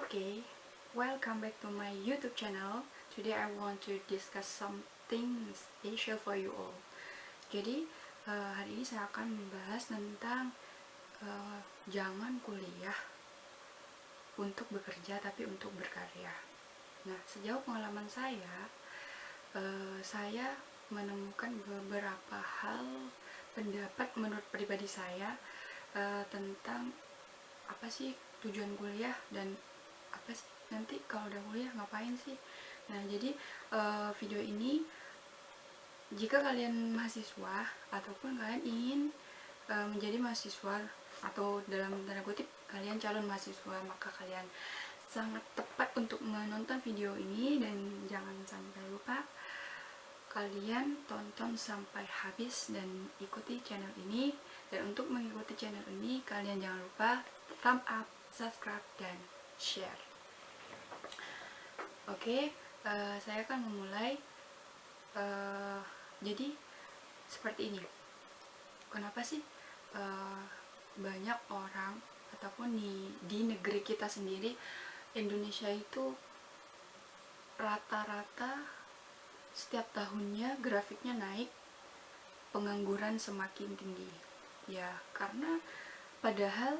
Okay, welcome back to my YouTube channel. Today I want to discuss something special for you all. Jadi hari ini saya akan membahas tentang jangan kuliah untuk bekerja tapi untuk berkarya. Nah, sejauh pengalaman saya menemukan beberapa hal pendapat menurut pribadi saya tentang apa sih tujuan kuliah dan apa sih nanti kalau udah kuliah ngapain sih. Nah, jadi video ini jika kalian mahasiswa ataupun kalian ingin menjadi mahasiswa atau dalam tanda kutip kalian calon mahasiswa, maka kalian sangat tepat untuk menonton video ini. Dan jangan sampai lupa kalian tonton sampai habis dan ikuti channel ini. Dan untuk mengikuti channel ini kalian jangan lupa thumb up, subscribe, dan share. Oke, saya akan memulai. Jadi seperti ini. Kenapa sih banyak orang ataupun di negeri kita sendiri, Indonesia itu rata-rata setiap tahunnya grafiknya naik, pengangguran semakin tinggi. Ya, karena padahal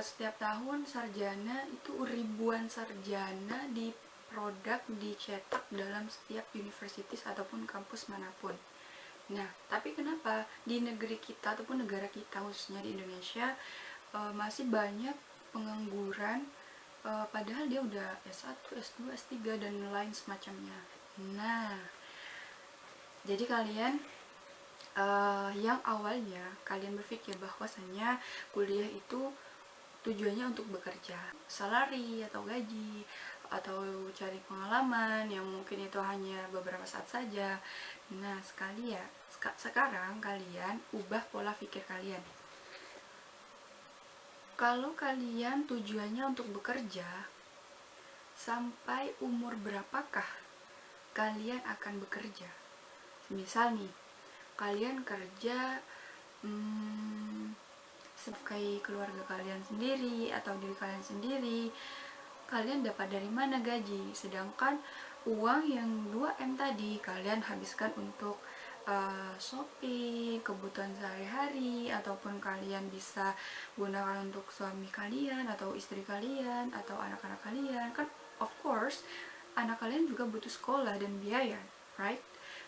setiap tahun sarjana itu ribuan sarjana di produk dicetak dalam setiap universitas ataupun kampus manapun. Nah, tapi kenapa di negeri kita ataupun negara kita khususnya di Indonesia masih banyak pengangguran padahal dia udah S1, S2, S3 dan lain semacamnya. Nah, jadi kalian yang awalnya kalian berpikir bahwasannya kuliah itu tujuannya untuk bekerja, salary atau gaji atau cari pengalaman yang mungkin itu hanya beberapa saat saja. Nah, sekarang kalian ubah pola pikir kalian. Kalau kalian tujuannya untuk bekerja, sampai umur berapakah kalian akan bekerja? Misal nih, kalian kerja sebagai keluarga kalian sendiri atau diri kalian sendiri, kalian dapat dari mana gaji? Sedangkan uang yang 2M tadi kalian habiskan untuk shopping, kebutuhan sehari-hari, ataupun kalian bisa gunakan untuk suami kalian atau istri kalian atau anak-anak kalian. Kan of course anak kalian juga butuh sekolah dan biaya, right?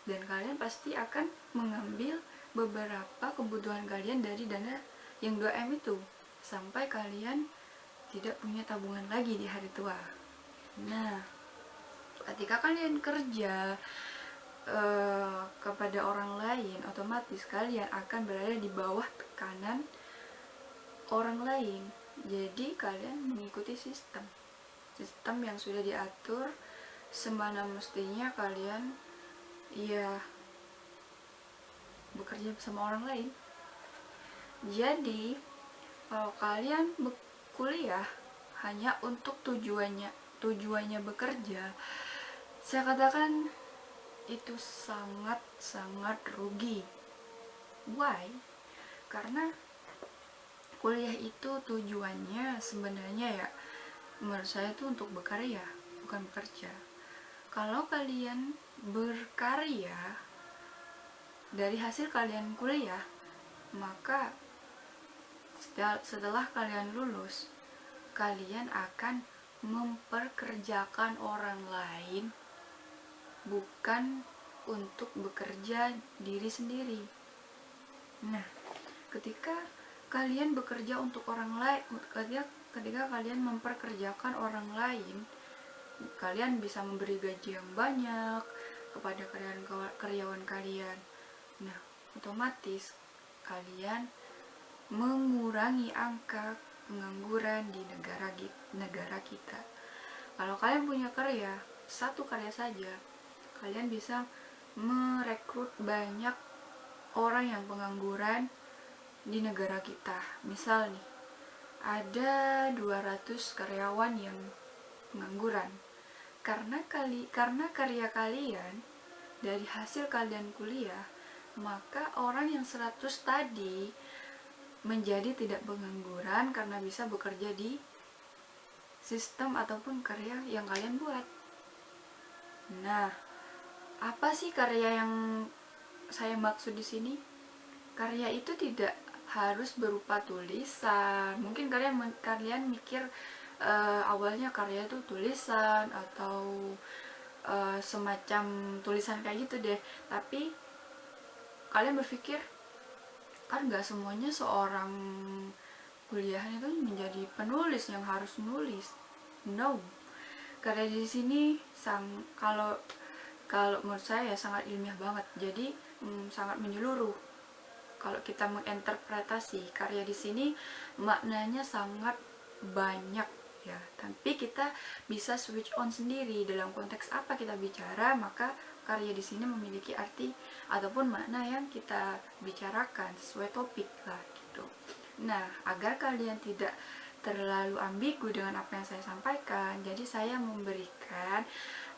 Dan kalian pasti akan mengambil beberapa kebutuhan kalian dari dana yang 2M itu sampai kalian tidak punya tabungan lagi di hari tua. Nah, ketika kalian kerja kepada orang lain, otomatis kalian akan berada di bawah tekanan orang lain. Jadi kalian mengikuti sistem yang sudah diatur semana mestinya kalian bekerja bersama orang lain. Jadi kalau kalian kuliah hanya untuk tujuannya bekerja, saya katakan itu sangat rugi. Why? Karena kuliah itu tujuannya sebenarnya menurut saya itu untuk berkarya, bukan bekerja. Kalau kalian berkarya dari hasil kalian kuliah, maka setelah kalian lulus, kalian akan memperkerjakan orang lain, bukan untuk bekerja diri sendiri. Nah, ketika kalian bekerja untuk orang lain, ketika kalian memperkerjakan orang lain, kalian bisa memberi gaji yang banyak kepada karyawan kalian. Nah, otomatis kalian mengurangi angka pengangguran di negara kita. Kalau kalian punya satu karya saja, kalian bisa merekrut banyak orang yang pengangguran di negara kita. Misal nih, ada 200 karyawan yang pengangguran. Karena karya kalian dari hasil kalian kuliah, maka orang yang 100 tadi menjadi tidak pengangguran karena bisa bekerja di sistem ataupun karya yang kalian buat. Nah, apa sih karya yang saya maksud di sini? Karya itu tidak harus berupa tulisan. Mungkin kalian mikir awalnya karya itu tulisan atau semacam tulisan kayak gitu deh. Tapi kalian berpikir kan nggak semuanya seorang kuliahan itu menjadi penulis yang harus menulis. No, karya di sini kalau menurut saya sangat ilmiah banget. Jadi sangat menyeluruh. Kalau kita menginterpretasi karya di sini maknanya sangat banyak ya. Tapi kita bisa switch on sendiri dalam konteks apa kita bicara, maka karya di sini memiliki arti ataupun makna yang kita bicarakan sesuai topik lah gitu. Nah, agar kalian tidak terlalu ambigu dengan apa yang saya sampaikan, jadi saya memberikan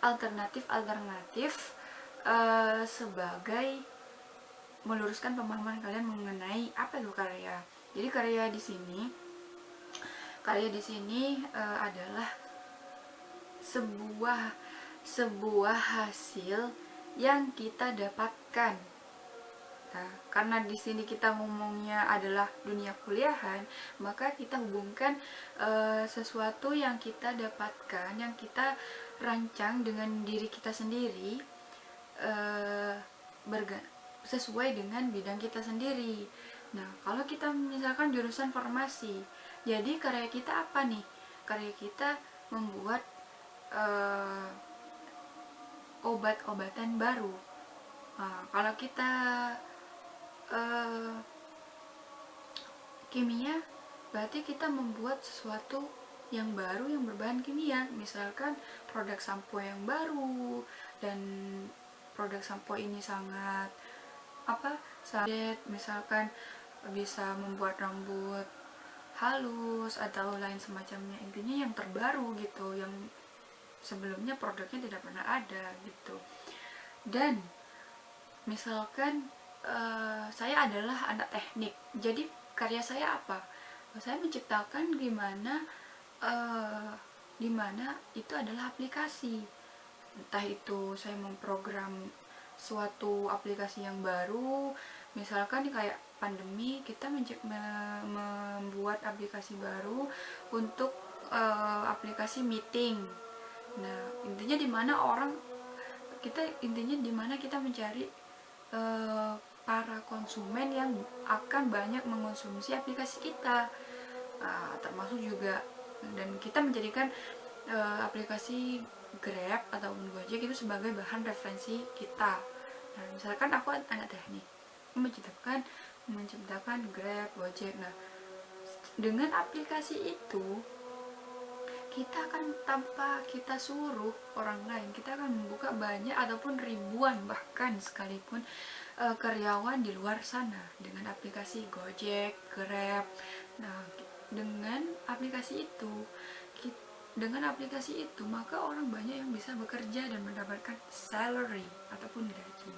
alternatif sebagai meluruskan pemahaman kalian mengenai apa itu karya. Jadi karya di sini adalah sebuah hasil yang kita dapatkan. Nah, karena di sini kita ngomongnya adalah dunia kuliahan, maka kita hubungkan sesuatu yang kita dapatkan, yang kita rancang dengan diri kita sendiri, sesuai dengan bidang kita sendiri. Nah, kalau kita misalkan jurusan farmasi, jadi karya kita apa nih? Karya kita membuat obat-obatan baru. Nah, kalau kita kimia, berarti kita membuat sesuatu yang baru yang berbahan kimia. Misalkan produk sampo yang baru, dan produk sampo ini sangat misalkan bisa membuat rambut halus atau lain semacamnya. Intinya yang terbaru gitu, yang sebelumnya produknya tidak pernah ada gitu. Dan misalkan saya adalah anak teknik, jadi karya saya apa? Saya menciptakan dimana itu adalah aplikasi. Entah itu saya memprogram suatu aplikasi yang baru, misalkan kayak pandemi, kita membuat aplikasi baru untuk aplikasi meeting. Nah, intinya dimana kita mencari para konsumen yang akan banyak mengonsumsi aplikasi kita, termasuk juga, dan kita menjadikan aplikasi Grab atau Gojek itu sebagai bahan referensi kita. Nah, misalkan aku anak teknik menciptakan Grab, Gojek. Nah, dengan aplikasi itu kita akan, tanpa kita suruh orang lain, kita akan membuka banyak ataupun ribuan bahkan sekalipun karyawan di luar sana dengan aplikasi Gojek, Grab. Nah, dengan aplikasi itu maka orang banyak yang bisa bekerja dan mendapatkan salary ataupun gaji.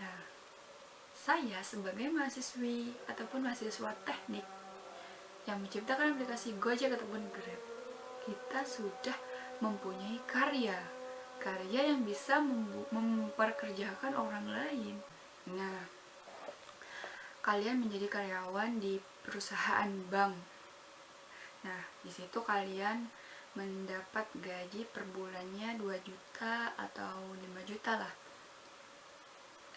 Nah, saya sebagai mahasiswi ataupun mahasiswa teknik yang menciptakan aplikasi Gojek ataupun Grab, kita sudah mempunyai karya yang bisa memperkerjakan orang lain. Nah, kalian menjadi karyawan di perusahaan bank. Nah, di situ kalian mendapat gaji per bulannya 2 juta atau 5 juta lah.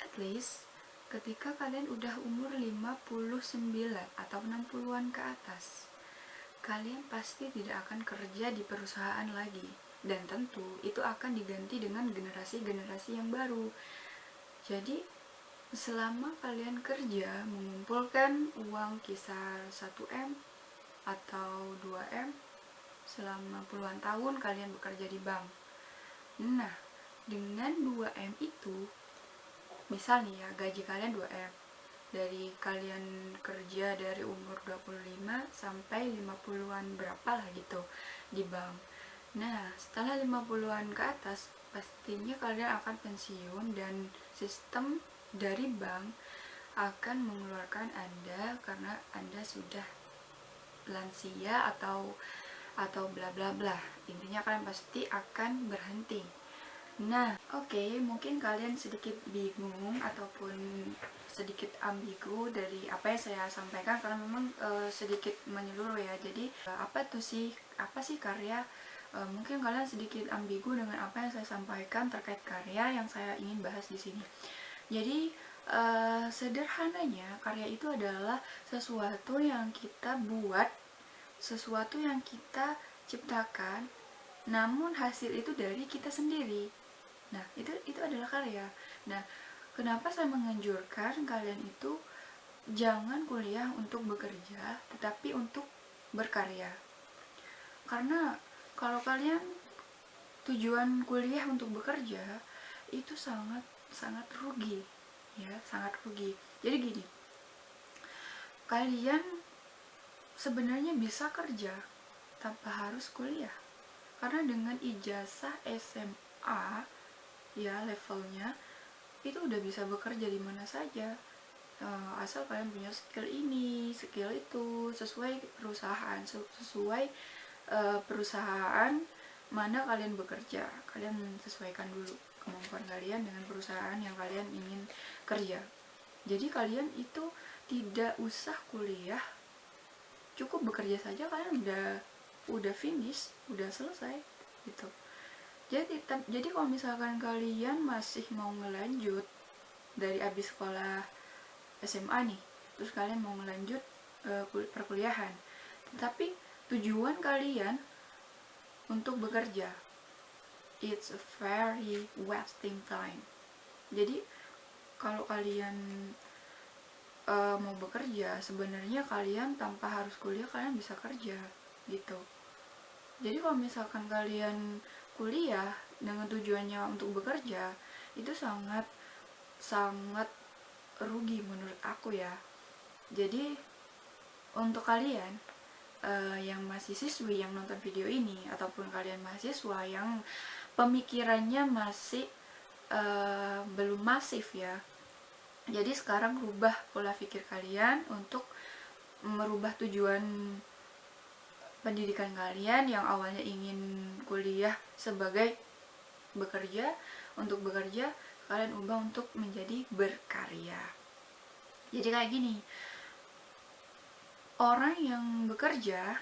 At least ketika kalian udah umur 59 atau 60-an ke atas, kalian pasti tidak akan kerja di perusahaan lagi, dan tentu itu akan diganti dengan generasi-generasi yang baru. Jadi selama kalian kerja mengumpulkan uang kisar 1M atau 2M selama puluhan tahun kalian bekerja di bank. Nah, dengan 2M itu, misalnya ya, gaji kalian 2M, dari kalian kerja dari umur 25 sampai 50-an berapa lah gitu di bank. Nah, setelah 50-an ke atas, pastinya kalian akan pensiun, dan sistem dari bank akan mengeluarkan Anda karena Anda sudah lansia atau atau bla bla bla. Intinya kalian pasti akan berhenti. Nah, oke, mungkin kalian sedikit bingung ataupun sedikit ambigu dari apa yang saya sampaikan karena memang sedikit menyeluruh ya. Jadi apa sih karya? Mungkin kalian sedikit ambigu dengan apa yang saya sampaikan terkait karya yang saya ingin bahas di sini. Jadi sederhananya karya itu adalah sesuatu yang kita buat, sesuatu yang kita ciptakan, namun hasil itu dari kita sendiri. Nah, itu adalah karya. Nah, kenapa saya menganjurkan kalian itu jangan kuliah untuk bekerja, tetapi untuk berkarya. Karena kalau kalian tujuan kuliah untuk bekerja, itu sangat sangat rugi, ya, sangat rugi. Jadi gini, kalian sebenarnya bisa kerja tanpa harus kuliah. Karena dengan ijazah SMA, ya levelnya, itu udah bisa bekerja di mana saja. Asal kalian punya skill ini, skill itu, sesuai perusahaan, sesuai perusahaan mana kalian bekerja. Kalian sesuaikan dulu kemampuan kalian dengan perusahaan yang kalian ingin kerja. Jadi kalian itu tidak usah kuliah, cukup bekerja saja, kalian udah finish, udah selesai gitu. Jadi kalau misalkan kalian masih mau ngelanjut dari abis sekolah SMA nih, terus kalian mau ngelanjut perkuliahan, tapi tujuan kalian untuk bekerja, it's a very wasting time. Jadi kalau kalian mau bekerja, sebenarnya kalian tanpa harus kuliah kalian bisa kerja gitu. Jadi kalau misalkan kalian kuliah dengan tujuannya untuk bekerja, itu sangat sangat rugi menurut aku ya. Jadi untuk kalian yang masih siswi yang nonton video ini, ataupun kalian mahasiswa yang pemikirannya masih belum masif ya, jadi sekarang rubah pola pikir kalian untuk merubah tujuan pendidikan kalian yang awalnya ingin kuliah sebagai bekerja, untuk bekerja kalian ubah untuk menjadi berkarya. Jadi kayak gini, orang yang bekerja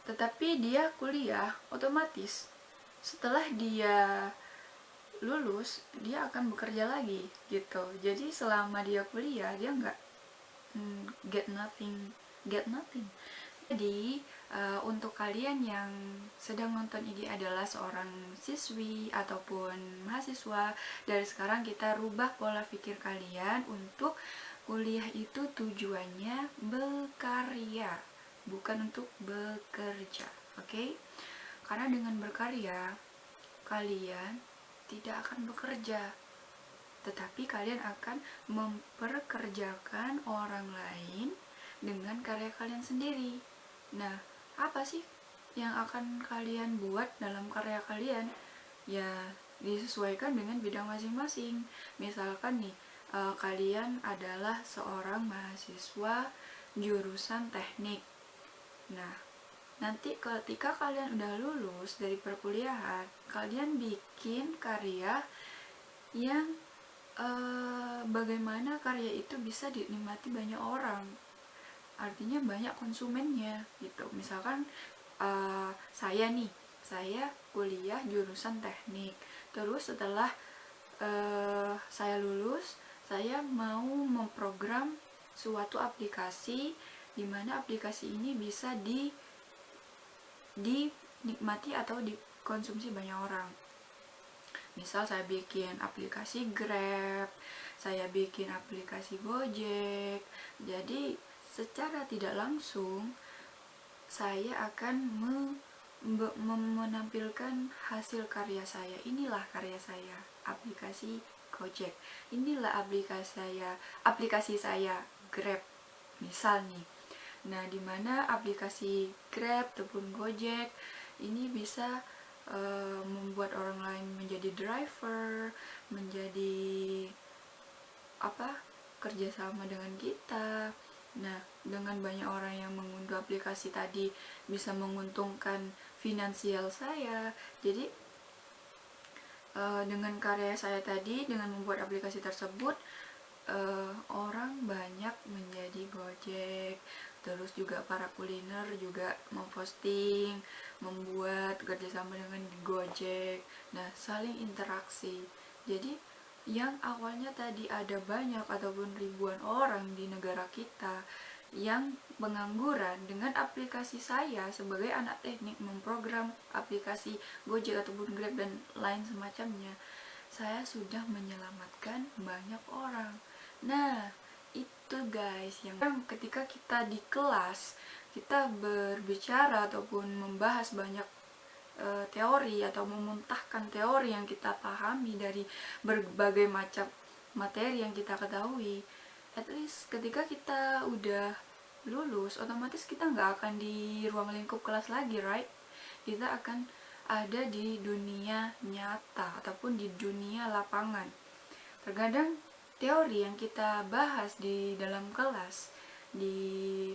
tetapi dia kuliah, otomatis setelah dia lulus dia akan bekerja lagi gitu. Jadi selama dia kuliah dia nggak get nothing. Jadi untuk kalian yang sedang nonton ini adalah seorang siswi ataupun mahasiswa, dari sekarang kita rubah pola pikir kalian untuk kuliah itu tujuannya berkarya, bukan untuk bekerja, oke? Karena dengan berkarya kalian tidak akan bekerja, tetapi kalian akan memperkerjakan orang lain dengan karya kalian sendiri. Nah, apa sih yang akan kalian buat dalam karya kalian? Ya, disesuaikan dengan bidang masing-masing. Misalkan nih, kalian adalah seorang mahasiswa jurusan teknik. Nah, nanti ketika kalian udah lulus dari perkuliahan, kalian bikin karya yang bagaimana karya itu bisa dinikmati banyak orang, artinya banyak konsumennya gitu. Misalkan saya kuliah jurusan teknik, terus setelah saya lulus, saya mau memprogram suatu aplikasi di mana aplikasi ini bisa dinikmati atau dikonsumsi banyak orang. Misal saya bikin aplikasi Grab, saya bikin aplikasi Gojek. Jadi secara tidak langsung saya akan menampilkan hasil karya saya. Inilah karya saya, aplikasi Gojek. Inilah aplikasi saya Grab, misal nih. Nah, dimana aplikasi Grab ataupun Gojek ini bisa membuat orang lain menjadi driver, menjadi kerjasama dengan kita. Nah, dengan banyak orang yang mengunduh aplikasi tadi bisa menguntungkan finansial saya. Jadi dengan karya saya tadi, dengan membuat aplikasi tersebut, orang banyak menjadi Gojek. Terus juga para kuliner juga memposting, membuat kerjasama dengan Gojek. Nah, saling interaksi. Jadi yang awalnya tadi ada banyak ataupun ribuan orang di negara kita yang pengangguran, dengan aplikasi saya sebagai anak teknik memprogram aplikasi Gojek ataupun Grab dan lain semacamnya, saya sudah menyelamatkan banyak orang. Nah, itu guys, yang ketika kita di kelas kita berbicara ataupun membahas banyak teori atau memuntahkan teori yang kita pahami dari berbagai macam materi yang kita ketahui, at least ketika kita udah lulus, otomatis kita nggak akan di ruang lingkup kelas lagi, right? Kita akan ada di dunia nyata ataupun di dunia lapangan. Terkadang teori yang kita bahas di dalam kelas, di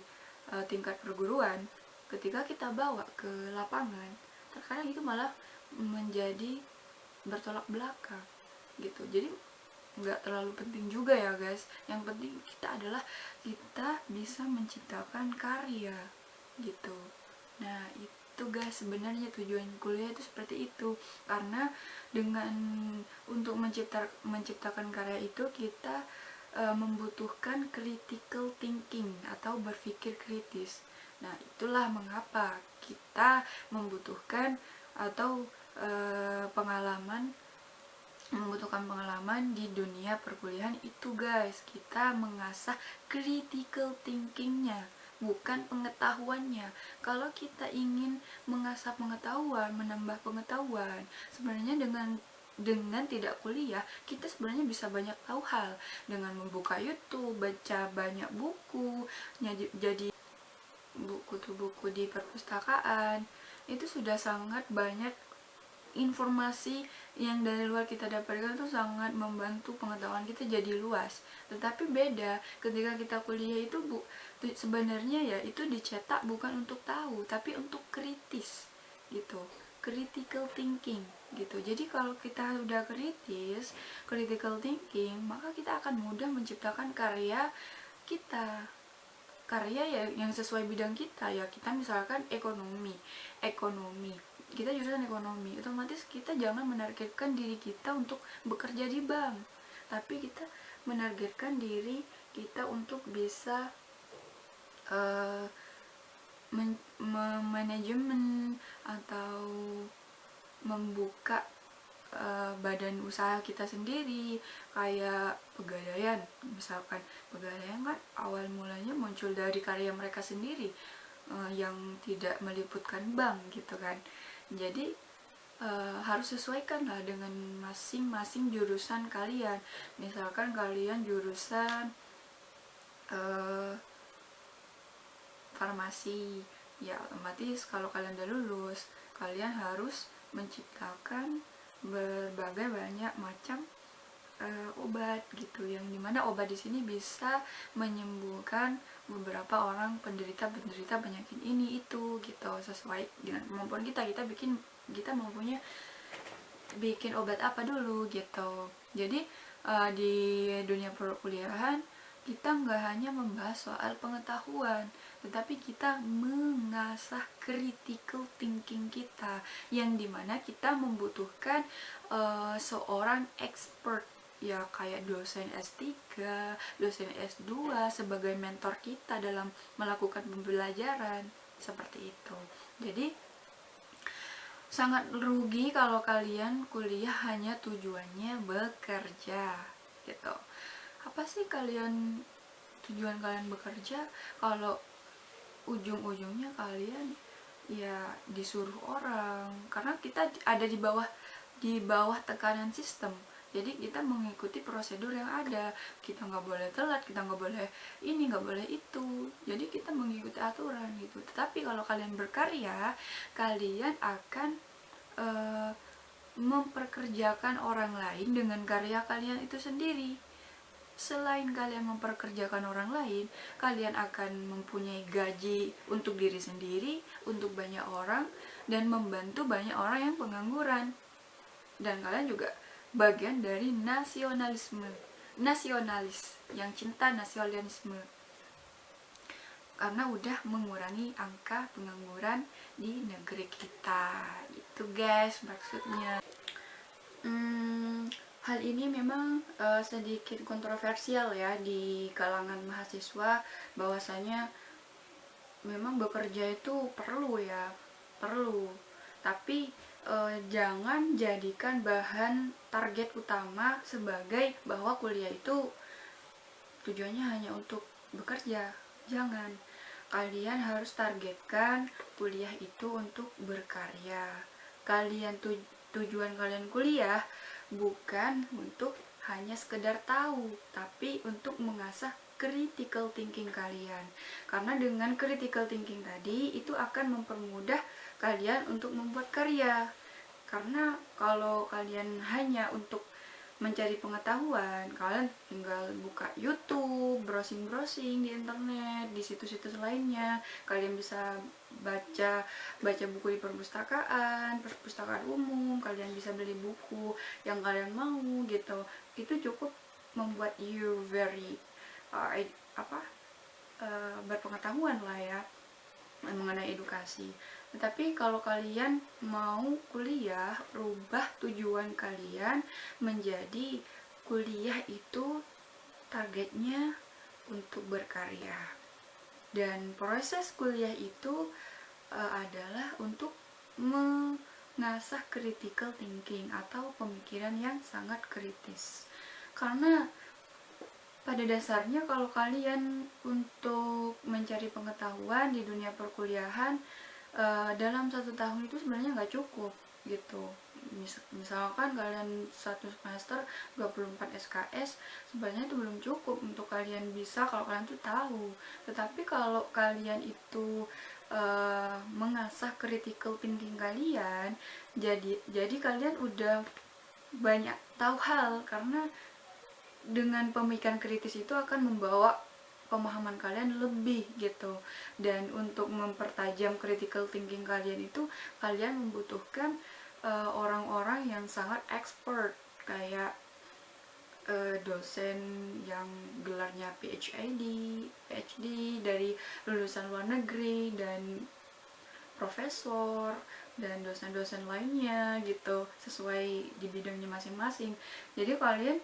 tingkat perguruan, ketika kita bawa ke lapangan, terkadang itu malah menjadi bertolak belakang gitu. Jadi nggak terlalu penting juga ya guys. Yang penting kita adalah kita bisa menciptakan karya gitu. Nah itu guys, sebenarnya tujuan kuliah itu seperti itu. Karena dengan untuk menciptakan karya itu kita membutuhkan critical thinking atau berpikir kritis. Nah itulah mengapa kita membutuhkan atau membutuhkan pengalaman di dunia perkuliahan itu guys. Kita mengasah critical thinkingnya, bukan pengetahuannya. Kalau kita ingin mengasah pengetahuan, menambah pengetahuan, sebenarnya dengan tidak kuliah kita sebenarnya bisa banyak tahu hal dengan membuka YouTube, baca banyak buku, jadi buku di perpustakaan. Itu sudah sangat banyak informasi yang dari luar kita dapatkan, itu sangat membantu pengetahuan kita jadi luas. Tetapi beda ketika kita kuliah itu sebenarnya ya itu dicetak bukan untuk tahu tapi untuk kritis gitu, critical thinking gitu. Jadi kalau kita udah critical thinking, maka kita akan mudah menciptakan karya kita, karya ya yang sesuai bidang kita. Ya kita misalkan ekonomi, kita jurusan ekonomi, otomatis kita jangan menargetkan diri kita untuk bekerja di bank, tapi kita menargetkan diri kita untuk bisa manajemen atau membuka badan usaha kita sendiri, kayak Pegadaian misalkan. Pegadaian kan awal mulanya muncul dari karya mereka sendiri yang tidak meliputkan bank gitu kan. Jadi harus sesuaikan lah dengan masing-masing jurusan kalian. Misalkan kalian jurusan farmasi, ya otomatis kalau kalian udah lulus, kalian harus menciptakan berbagai banyak macam obat gitu, yang dimana obat di sini bisa menyembuhkan beberapa orang penderita penyakit ini itu gitu, sesuai dengan kemampuan kita. Kita mampunya bikin obat apa dulu gitu. Jadi di dunia perkuliahan kita nggak hanya membahas soal pengetahuan, tetapi kita mengasah critical thinking kita, yang dimana kita membutuhkan seorang expert ya, kayak dosen S3, dosen S2 sebagai mentor kita dalam melakukan pembelajaran seperti itu. Jadi sangat rugi kalau kalian kuliah hanya tujuannya bekerja gitu. Apa sih tujuan kalian bekerja kalau ujung-ujungnya kalian ya disuruh orang? Karena kita ada di bawah tekanan sistem. Jadi kita mengikuti prosedur yang ada. Kita nggak boleh telat, kita nggak boleh ini, nggak boleh itu. Jadi kita mengikuti aturan gitu. Tetapi kalau kalian berkarya, kalian akan memperkerjakan orang lain dengan karya kalian itu sendiri. selain kalian memperkerjakan orang lain, kalian akan mempunyai gaji untuk diri sendiri, untuk banyak orang, dan membantu banyak orang yang pengangguran. Dan kalian juga bagian dari nasionalis yang cinta nasionalisme, karena udah mengurangi angka pengangguran di negeri kita. Itu guys maksudnya. Hal ini memang sedikit kontroversial ya di kalangan mahasiswa, bahwasanya memang bekerja itu perlu ya, perlu. Tapi jangan jadikan bahan target utama sebagai bahwa kuliah itu tujuannya hanya untuk bekerja. Jangan. Kalian harus targetkan kuliah itu untuk berkarya. Tujuan kalian kuliah bukan untuk hanya sekedar tahu, tapi untuk mengasah critical thinking kalian. Karena dengan critical thinking tadi itu akan mempermudah kalian untuk membuat karya. Karena kalau kalian hanya untuk mencari pengetahuan, kalian tinggal buka YouTube, browsing di internet, di situs-situs lainnya. Kalian bisa baca buku di perpustakaan umum, kalian bisa beli buku yang kalian mau gitu. Itu cukup membuat you very berpengetahuan lah ya mengenai edukasi. Tetapi kalau kalian mau kuliah, rubah tujuan kalian menjadi kuliah itu targetnya untuk berkarya. Dan proses kuliah itu adalah untuk mengasah critical thinking atau pemikiran yang sangat kritis. Karena pada dasarnya kalau kalian untuk mencari pengetahuan di dunia perkuliahan dalam 1 tahun itu sebenarnya nggak cukup gitu. Misalkan kalian 1 semester 24 SKS, sebenarnya itu belum cukup untuk kalian bisa kalau kalian tuh tahu. Tetapi kalau kalian itu mengasah critical thinking kalian, jadi kalian udah banyak tahu hal, karena dengan pemikiran kritis itu akan membawa pemahaman kalian lebih gitu. Dan untuk mempertajam critical thinking kalian itu, kalian membutuhkan orang-orang yang sangat expert, kayak dosen yang gelarnya PhD dari lulusan luar negeri, dan profesor dan dosen-dosen lainnya gitu, sesuai di bidangnya masing-masing. Jadi kalian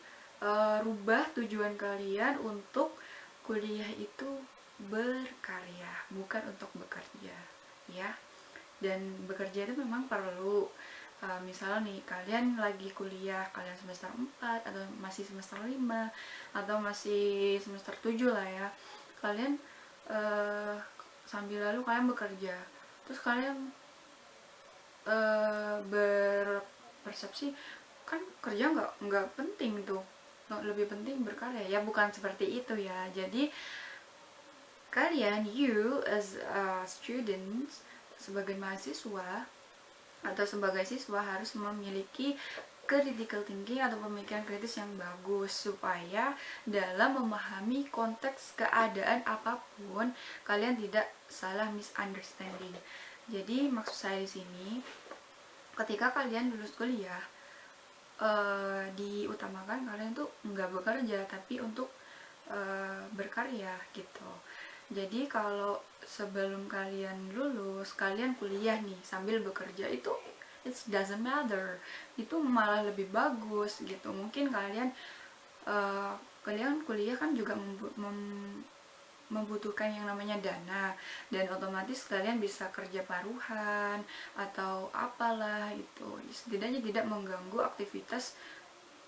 rubah tujuan kalian untuk kuliah itu berkarya, bukan untuk bekerja ya. Dan bekerja itu memang perlu. Misal nih kalian lagi kuliah, kalian semester 4 atau masih semester 5 atau masih semester 7 lah ya, kalian sambil lalu kalian bekerja, terus kalian berpersepsi kan kerja nggak penting tuh, lebih penting berkarya. Ya bukan seperti itu ya. Jadi kalian, you as a student, sebagai mahasiswa atau sebagai siswa, harus memiliki critical thinking atau pemikiran kritis yang bagus, supaya dalam memahami konteks keadaan apapun kalian tidak salah misunderstanding. Jadi maksud saya di sini, ketika kalian lulus kuliah, diutamakan kalian tuh nggak bekerja tapi untuk berkarya gitu. Jadi kalau sebelum kalian lulus, kalian kuliah nih sambil bekerja, itu it doesn't matter, itu malah lebih bagus gitu. Mungkin kalian kuliah kan juga membutuhkan yang namanya dana, dan otomatis kalian bisa kerja paruhan atau apalah itu, setidaknya tidak mengganggu aktivitas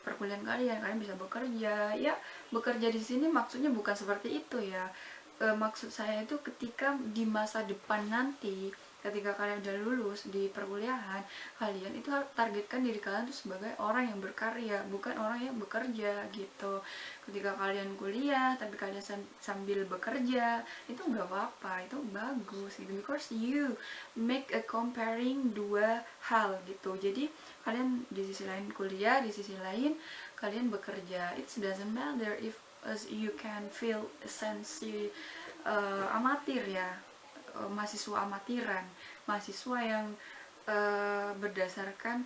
perkuliahan kalian bisa bekerja. Ya bekerja di sini maksudnya bukan seperti itu ya. Maksud saya itu ketika di masa depan nanti, ketika kalian udah lulus di perkuliahan, kalian itu targetkan diri kalian tuh sebagai orang yang berkarya, bukan orang yang bekerja gitu. Ketika kalian kuliah tapi kalian sambil bekerja, itu nggak apa-apa, itu bagus gitu, because you make a comparing dua hal gitu. Jadi kalian di sisi lain kuliah, di sisi lain kalian bekerja. It doesn't matter if you can feel esensi amatir ya, mahasiswa amatiran, mahasiswa yang berdasarkan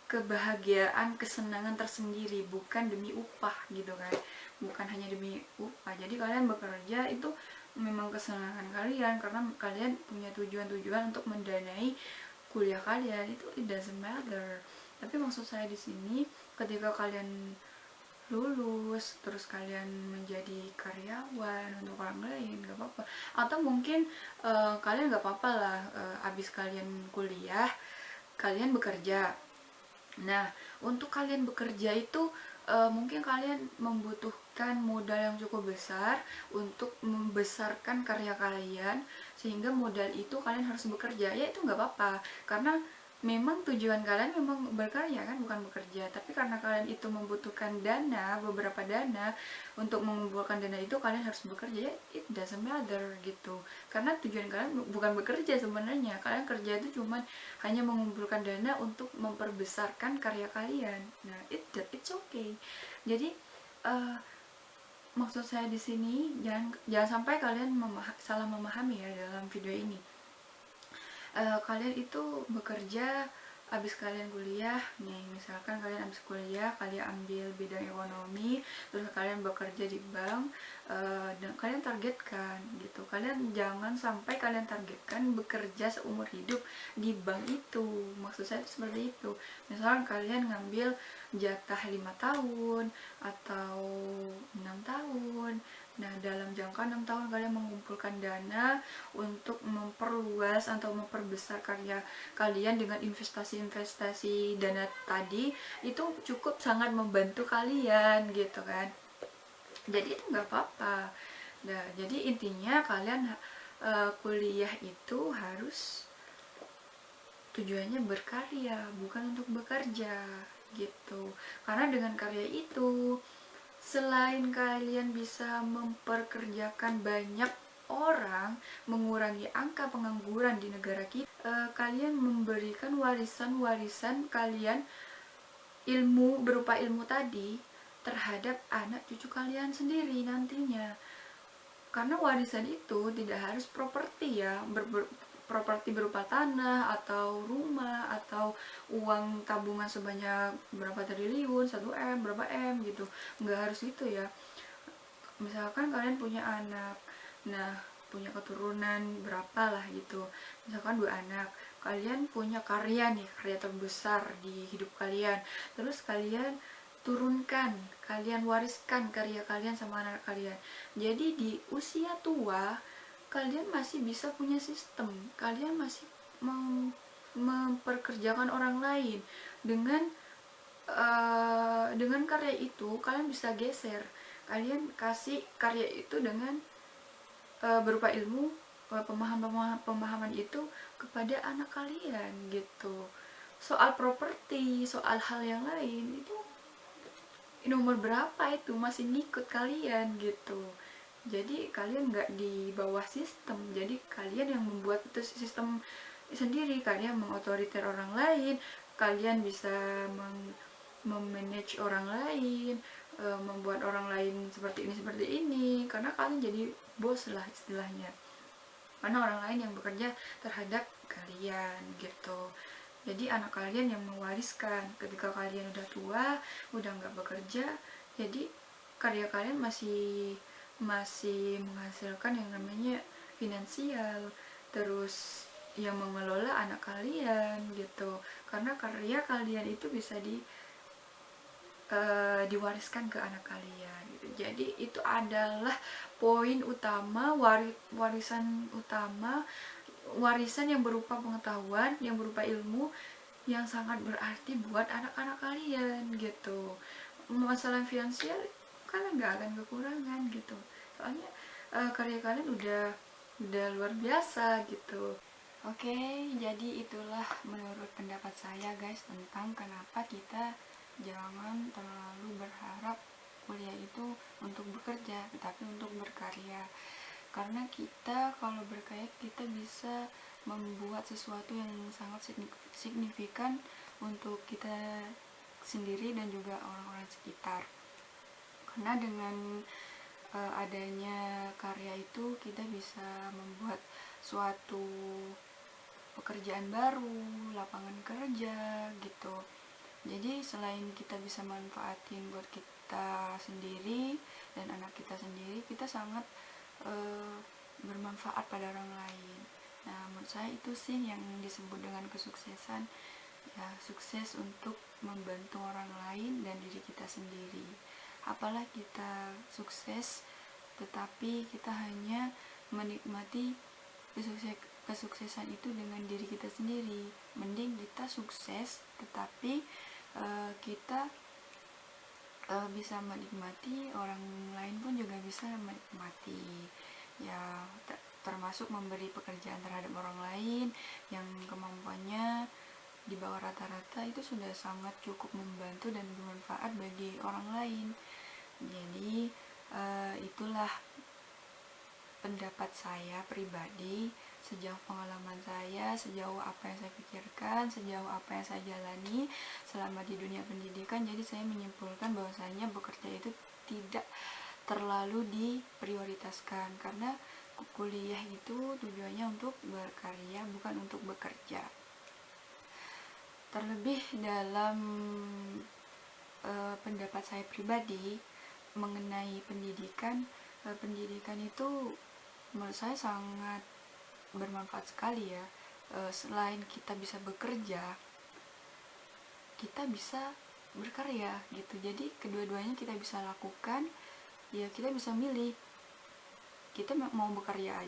kebahagiaan, kesenangan tersendiri, bukan demi upah gitu kan, bukan hanya demi upah. Jadi kalian bekerja itu memang kesenangan kalian karena kalian punya tujuan-tujuan untuk mendanai kuliah kalian, itu it doesn't matter. Tapi maksud saya di sini ketika kalian lulus terus kalian menjadi karyawan untuk orang lain gak apa-apa, atau mungkin kalian gak apa-apa lah, abis kalian kuliah kalian bekerja. Nah, untuk kalian bekerja itu mungkin kalian membutuhkan modal yang cukup besar untuk membesarkan karya kalian, sehingga modal itu kalian harus bekerja. Ya itu nggak apa-apa, karena memang tujuan kalian memang berkarya kan, bukan bekerja. Tapi karena kalian itu membutuhkan dana, beberapa dana, untuk mengumpulkan dana itu kalian harus bekerja, ya it doesn't matter gitu. Karena tujuan kalian bukan bekerja sebenarnya, kalian kerja itu cuman hanya mengumpulkan dana untuk memperbesarkan karya kalian. Nah, it's okay. Jadi maksud saya di sini jangan sampai kalian salah memahami ya dalam video ini. Kalian itu bekerja abis kalian kuliah nih, misalkan kalian abis kuliah kalian ambil bidang ekonomi, terus kalian bekerja di bank, dan kalian targetkan gitu, kalian jangan sampai kalian targetkan bekerja seumur hidup di bank itu. Maksud saya itu seperti itu. Misalkan kalian ngambil jatah 5 tahun atau 6 tahun. Nah, dalam jangka 6 tahun kalian mengumpulkan dana untuk memperluas atau memperbesar karya kalian dengan investasi-investasi dana tadi, itu cukup sangat membantu kalian gitu kan. Jadi itu nggak apa-apa. Nah, jadi intinya kalian kuliah itu harus tujuannya berkarya, bukan untuk bekerja gitu. Karena dengan karya itu, selain kalian bisa memperkerjakan banyak orang, mengurangi angka pengangguran di negara kita, kalian memberikan warisan-warisan kalian, ilmu berupa ilmu tadi, terhadap anak cucu kalian sendiri nantinya. Karena warisan itu tidak harus properti ya, properti berupa tanah atau rumah atau uang tabungan sebanyak berapa triliun, 1 M, berapa M gitu, nggak harus gitu ya. Misalkan kalian punya anak, nah punya keturunan berapa lah gitu, misalkan 2 anak, kalian punya karya nih, karya terbesar di hidup kalian, terus kalian turunkan, kalian wariskan karya kalian sama anak kalian. Jadi di usia tua kalian masih bisa punya sistem, kalian masih memperkerjakan orang lain dengan karya itu. Kalian bisa geser, kalian kasih karya itu dengan berupa ilmu, pemahaman itu kepada anak kalian gitu. Soal properti, soal hal yang lain itu nomor berapa itu masih ngikut kalian gitu. Jadi kalian nggak di bawah sistem, jadi kalian yang membuat itu sistem sendiri, kalian mengotoriter orang lain, kalian bisa memanage orang lain, membuat orang lain seperti ini, karena kalian jadi bos lah istilahnya, karena orang lain yang bekerja terhadap kalian gitu. Jadi anak kalian yang mewariskan ketika kalian udah tua, udah nggak bekerja, jadi karya kalian masih menghasilkan yang namanya finansial, terus yang mengelola anak kalian gitu. Karena karya kalian itu bisa diwariskan ke anak kalian gitu. Jadi itu adalah poin utama, warisan utama, warisan yang berupa pengetahuan, yang berupa ilmu, yang sangat berarti buat anak-anak kalian gitu. Masalah finansial kalian nggak akan kekurangan gitu, soalnya karya kalian udah luar biasa gitu. Oke, jadi itulah menurut pendapat saya guys tentang kenapa kita jangan terlalu berharap kuliah itu untuk bekerja, tetapi untuk berkarya. Karena kita kalau berkarya, kita bisa membuat sesuatu yang sangat signifikan untuk kita sendiri dan juga orang-orang sekitar. karena dengan adanya karya itu kita bisa membuat suatu pekerjaan baru, lapangan kerja gitu. Jadi selain kita bisa manfaatin buat kita sendiri dan anak kita sendiri, kita sangat bermanfaat pada orang lain. Nah, menurut saya itu sih yang disebut dengan kesuksesan, ya, sukses untuk membantu orang lain dan diri kita sendiri. Apalah kita sukses tetapi kita hanya menikmati kesuksesan itu dengan diri kita sendiri. Mending kita sukses tetapi kita bisa menikmati, orang lain pun juga bisa menikmati, ya, termasuk memberi pekerjaan terhadap orang lain yang kemampuannya di bawah rata-rata, itu sudah sangat cukup membantu dan bermanfaat bagi orang lain. Jadi itulah pendapat saya pribadi, sejauh pengalaman saya, sejauh apa yang saya pikirkan, sejauh apa yang saya jalani selama di dunia pendidikan. Jadi saya menyimpulkan bahwasanya bekerja itu tidak terlalu diprioritaskan, karena kuliah itu tujuannya untuk berkarya, bukan untuk bekerja. Terlebih dalam pendapat saya pribadi mengenai pendidikan, pendidikan itu menurut saya sangat bermanfaat sekali, ya. Selain kita bisa bekerja, kita bisa berkarya gitu. Jadi kedua-duanya kita bisa lakukan, ya. Kita bisa milih, kita mau bekerja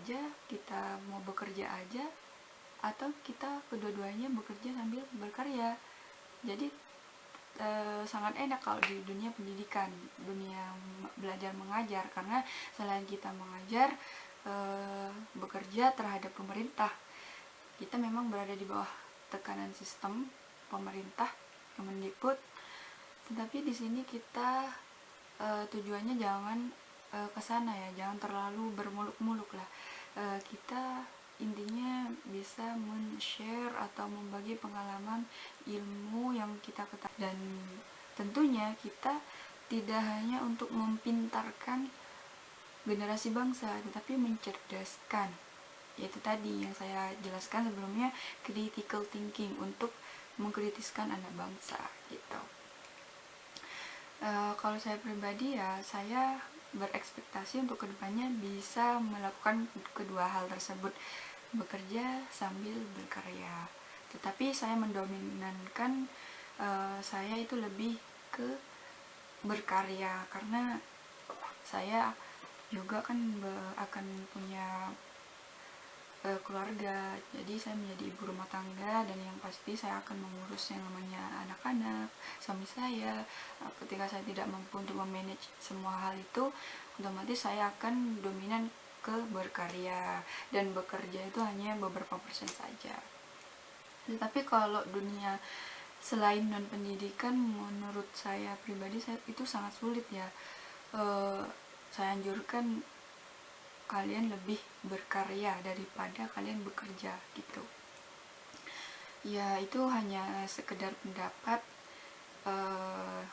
aja, atau kita kedua-duanya bekerja sambil berkarya. Jadi sangat enak kalau di dunia pendidikan, dunia belajar mengajar, karena selain kita mengajar, bekerja terhadap pemerintah, kita memang berada di bawah tekanan sistem pemerintah, Kemendikbud, tetapi di sini kita tujuannya jangan ke sana, ya, jangan terlalu bermuluk-muluk lah. Kita intinya bisa men-share atau membagi pengalaman, ilmu yang kita ketahui, dan tentunya kita tidak hanya untuk mempintarkan generasi bangsa, tetapi mencerdaskan, yaitu tadi yang saya jelaskan sebelumnya, critical thinking, untuk mengkritiskan anak bangsa gitu. Kalau saya pribadi, ya, saya berekspektasi untuk kedepannya bisa melakukan kedua hal tersebut, bekerja sambil berkarya. Tetapi saya mendominankan saya itu lebih ke berkarya, karena saya juga kan akan punya keluarga. Jadi saya menjadi ibu rumah tangga, dan yang pasti saya akan mengurus yang namanya anak-anak, suami saya. Ketika saya tidak mampu untuk memanage semua hal itu, otomatis saya akan dominan ke berkarya, dan bekerja itu hanya beberapa persen saja. Tetapi kalau dunia selain non pendidikan, menurut saya pribadi, itu sangat sulit, ya. Saya anjurkan kalian lebih berkarya daripada kalian bekerja gitu. Ya, itu hanya sekedar pendapat.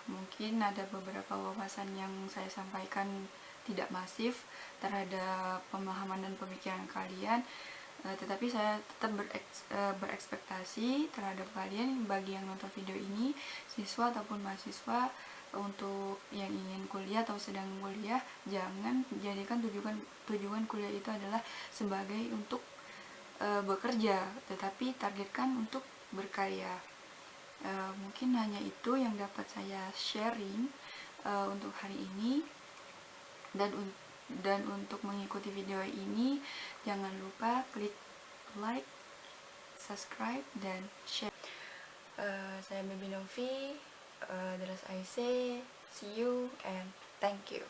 Mungkin ada beberapa wawasan yang saya sampaikan tidak masif terhadap pemahaman dan pemikiran kalian, tetapi saya tetap berekspektasi terhadap kalian, bagi yang nonton video ini, siswa ataupun mahasiswa, untuk yang ingin kuliah atau sedang kuliah, jangan jadikan tujuan kuliah itu adalah sebagai untuk bekerja, tetapi targetkan untuk berkarya. Mungkin hanya itu yang dapat saya sharing untuk hari ini, dan untuk mengikuti video ini jangan lupa klik like, subscribe, dan share. Saya Baby Novi. That's I say, see you and thank you.